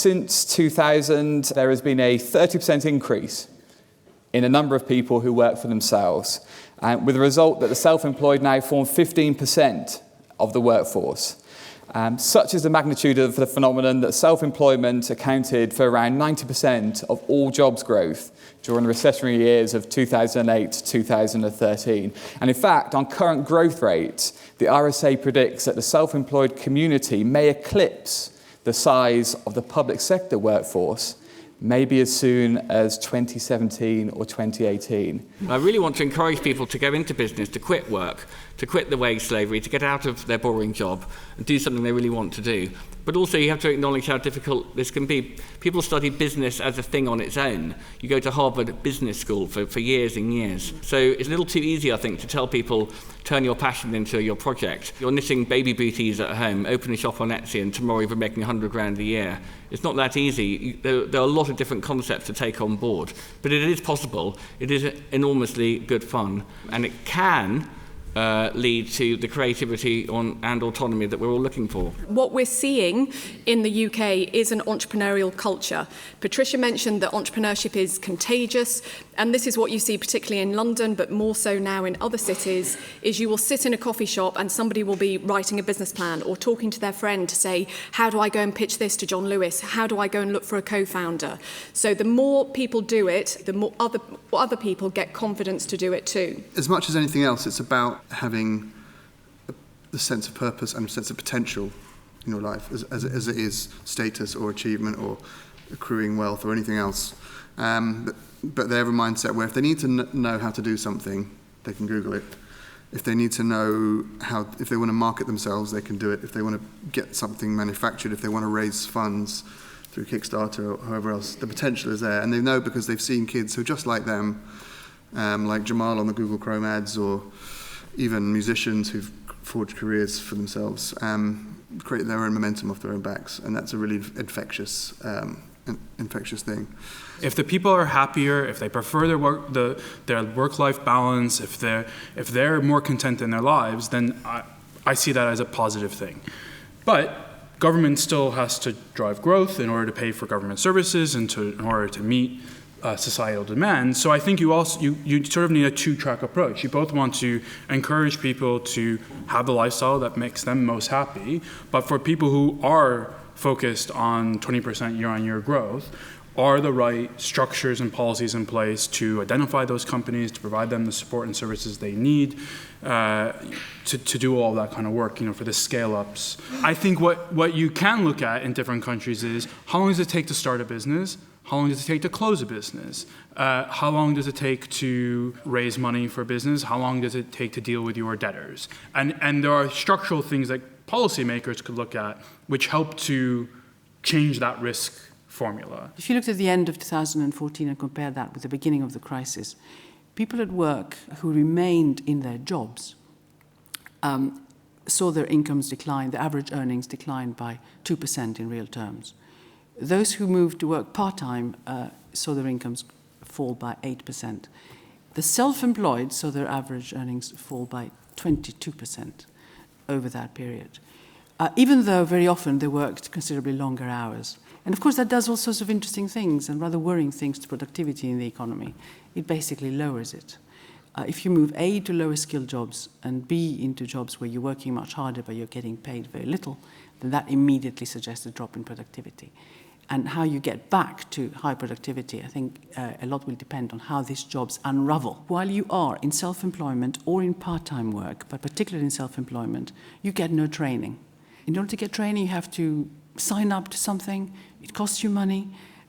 since 2000, there has been a 30% increase in a number of people who work for themselves, with the result that the self-employed now form 15% of the workforce. Such is the magnitude of the phenomenon that self-employment accounted for around 90% of all jobs growth during the recessionary years of 2008 to 2013. And in fact, on current growth rates, the RSA predicts that the self-employed community may eclipse the size of the public sector workforce maybe as soon as 2017 or 2018. I really want to encourage people to go into business, to quit work, to quit the wage slavery, to get out of their boring job and do something they really want to do. But also you have to acknowledge how difficult this can be. People study business as a thing on its own. You go to Harvard Business School for years and years. So it's a little too easy, I think, to tell people, turn your passion into your project. You're knitting baby booties at home, open a shop on Etsy, and tomorrow you're making 100 grand a year. It's not that easy. There are a lot of different concepts to take on board. But it is possible. It is enormously good fun. And it can lead to the creativity and autonomy that we're all looking for. What we're seeing in the UK is an entrepreneurial culture. Patricia mentioned that entrepreneurship is contagious, and this is what you see particularly in London, but more so now in other cities, is you will sit in a coffee shop and somebody will be writing a business plan or talking to their friend to say, how do I go and pitch this to John Lewis? How do I go and look for a co-founder? So the more people do it, the more other people get confidence to do it too. As much as anything else, it's about having the sense of purpose and a sense of potential in your life, as it is status or achievement or accruing wealth or anything else. But they have a mindset where if they need to know how to do something, they can Google it. If they need to know if they want to market themselves, they can do it. If they want to get something manufactured, if they want to raise funds through Kickstarter or however else, the potential is there. And they know because they've seen kids who are just like them, like Jamal on the Google Chrome ads, or even musicians who've forged careers for themselves, create their own momentum off their own backs. And that's a really infectious thing. If the people are happier, if they prefer their work-life balance, if they're more content in their lives, then I see that as a positive thing. But government still has to drive growth in order to pay for government services and in order to meet societal demands. So I think you sort of need a two-track approach. You both want to encourage people to have the lifestyle that makes them most happy, but for people who are focused on 20% year-on-year growth, are the right structures and policies in place to identify those companies, to provide them the support and services they need to do all that kind of work, for the scale-ups. I think what you can look at in different countries is how long does it take to start a business? How long does it take to close a business? How long does it take to raise money for a business? How long does it take to deal with your debtors? And there are structural things that policymakers could look at which help to change that risk formula. If you looked at the end of 2014 and compare that with the beginning of the crisis, people at work who remained in their jobs saw their incomes decline, the average earnings decline by 2% in real terms. Those who moved to work part-time saw their incomes fall by 8%. The self-employed saw their average earnings fall by 22% over that period, even though very often they worked considerably longer hours. And of course that does all sorts of interesting things and rather worrying things to productivity in the economy. It basically lowers it. If you move A to lower skilled jobs and B into jobs where you're working much harder but you're getting paid very little, then that immediately suggests a drop in productivity. And how you get back to high productivity, I think a lot will depend on how these jobs unravel. While you are in self-employment or in part-time work, but particularly in self-employment, you get no training. In order to get training, you have to sign up to something. It costs you money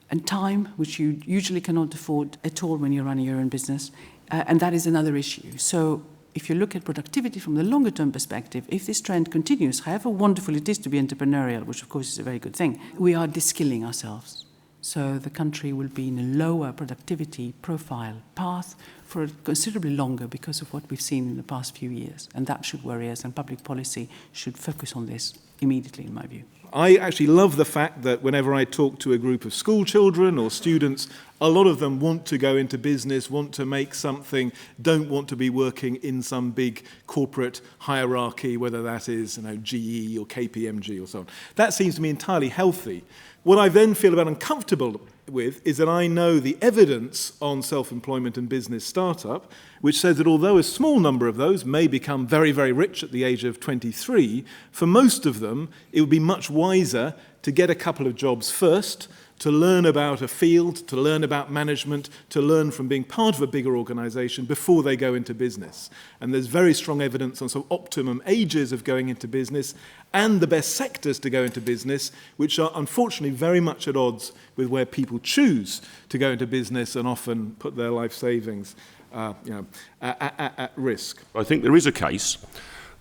and time, which you usually cannot afford at all when you're running your own business. And that is another issue. So if you look at productivity from the longer-term perspective, if this trend continues, however wonderful it is to be entrepreneurial, which of course is a very good thing, we are de-skilling ourselves. So the country will be in a lower productivity profile path for considerably longer because of what we've seen in the past few years. And that should worry us, and public policy should focus on this immediately, in my view. I actually love the fact that whenever I talk to a group of school children or students, a lot of them want to go into business, want to make something, don't want to be working in some big corporate hierarchy, whether that is GE or KPMG or so on. That seems to me entirely healthy. What I then feel about uncomfortable with is that I know the evidence on self-employment and business startup, which says that although a small number of those may become very, very rich at the age of 23, for most of them, it would be much wiser to get a couple of jobs first, to learn about a field, to learn about management, to learn from being part of a bigger organization before they go into business. And there's very strong evidence on some optimum ages of going into business and the best sectors to go into business, which are unfortunately very much at odds with where people choose to go into business and often put their life savings at risk. I think there is a case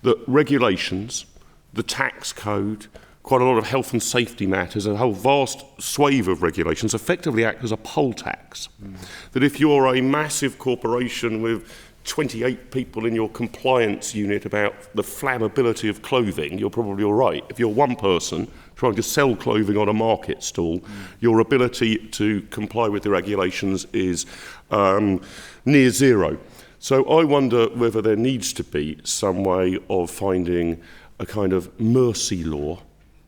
that regulations, the tax code, quite a lot of health and safety matters, a whole vast swathe of regulations effectively act as a poll tax. That if you're a massive corporation with 28 people in your compliance unit about the flammability of clothing, you're probably all right. If you're one person trying to sell clothing on a market stall, your ability to comply with the regulations is near zero. So I wonder whether there needs to be some way of finding a kind of mercy law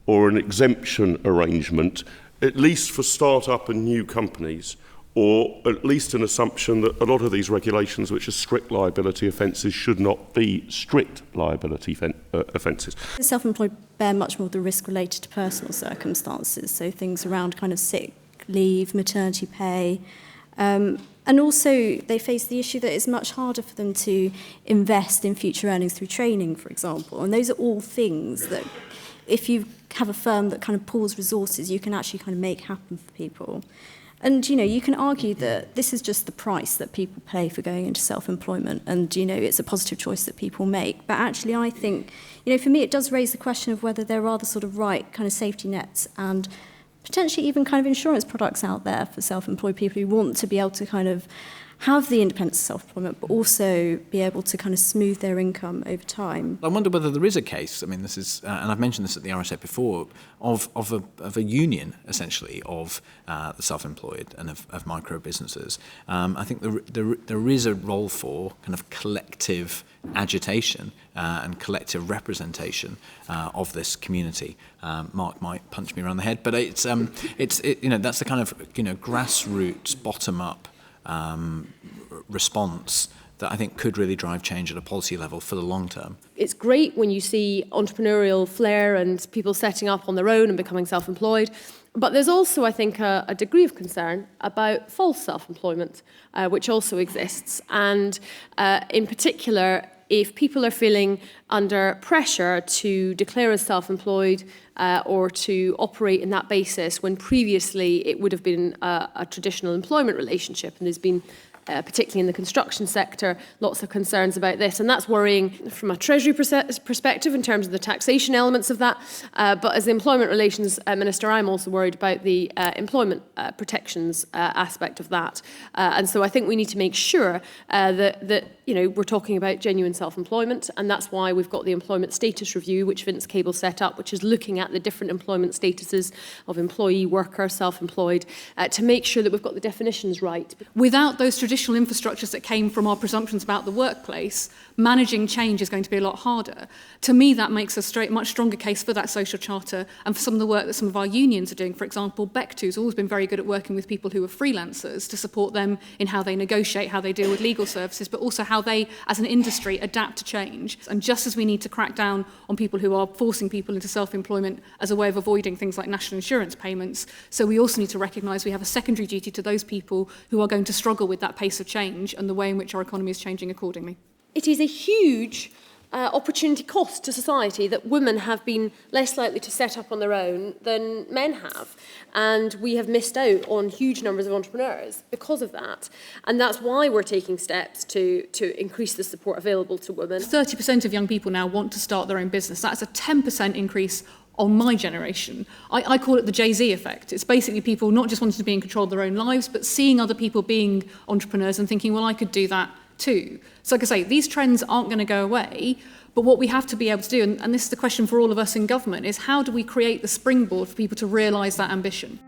or an exemption arrangement, at least for start-up and new companies, or at least an assumption that a lot of these regulations, which are strict liability offences, should not be strict liability offences. Self-employed bear much more the risk related to personal circumstances, so things around kind of sick leave, maternity pay, and also they face the issue that it's much harder for them to invest in future earnings through training, for example. And those are all things that, if you have a firm that kind of pools resources, you can actually kind of make happen for people. And, you can argue that this is just the price that people pay for going into self-employment, and, it's a positive choice that people make. But actually, I think, for me, it does raise the question of whether there are the sort of right kind of safety nets and potentially even kind of insurance products out there for self-employed people who want to be able to kind of have the independence of self-employment, but also be able to kind of smooth their income over time. I wonder whether there is a case, this is, and I've mentioned this at the RSA before, of a union, essentially, of the self-employed and of micro businesses. I think there is a role for kind of collective agitation and collective representation of this community. Mark might punch me around the head, but it's that's the kind of grassroots, bottom-up response that I think could really drive change at a policy level for the long term. It's great when you see entrepreneurial flair and people setting up on their own and becoming self-employed, but there's also, I think, a degree of concern about false self-employment, which also exists. And in particular, if people are feeling under pressure to declare as self-employed or to operate in that basis when previously it would have been a traditional employment relationship, and there's been particularly in the construction sector, lots of concerns about this. And that's worrying from a Treasury perspective in terms of the taxation elements of that. But as the Employment Relations Minister, I'm also worried about the employment protections aspect of that. And so I think we need to make sure that we're talking about genuine self-employment, and that's why we've got the Employment Status Review, which Vince Cable set up, which is looking at the different employment statuses of employee, worker, self-employed, to make sure that we've got the definitions right. Without those traditional infrastructures that came from our presumptions about the workplace, managing change is going to be a lot harder. To me, that makes a much stronger case for that social charter and for some of the work that some of our unions are doing. For example, Bechtoo's always been very good at working with people who are freelancers to support them in how they negotiate, how they deal with legal services, but also how they, as an industry, adapt to change. And just as we need to crack down on people who are forcing people into self-employment as a way of avoiding things like national insurance payments, so we also need to recognise we have a secondary duty to those people who are going to struggle with that pace of change and the way in which our economy is changing accordingly. It is a huge opportunity cost to society that women have been less likely to set up on their own than men have. And we have missed out on huge numbers of entrepreneurs because of that. And that's why we're taking steps to increase the support available to women. 30% of young people now want to start their own business. That's a 10% increase on my generation. I call it the Jay-Z effect. It's basically people not just wanting to be in control of their own lives, but seeing other people being entrepreneurs and thinking, well, I could do that too. So like I say, these trends aren't going to go away, but what we have to be able to do, and this is the question for all of us in government, is how do we create the springboard for people to realise that ambition?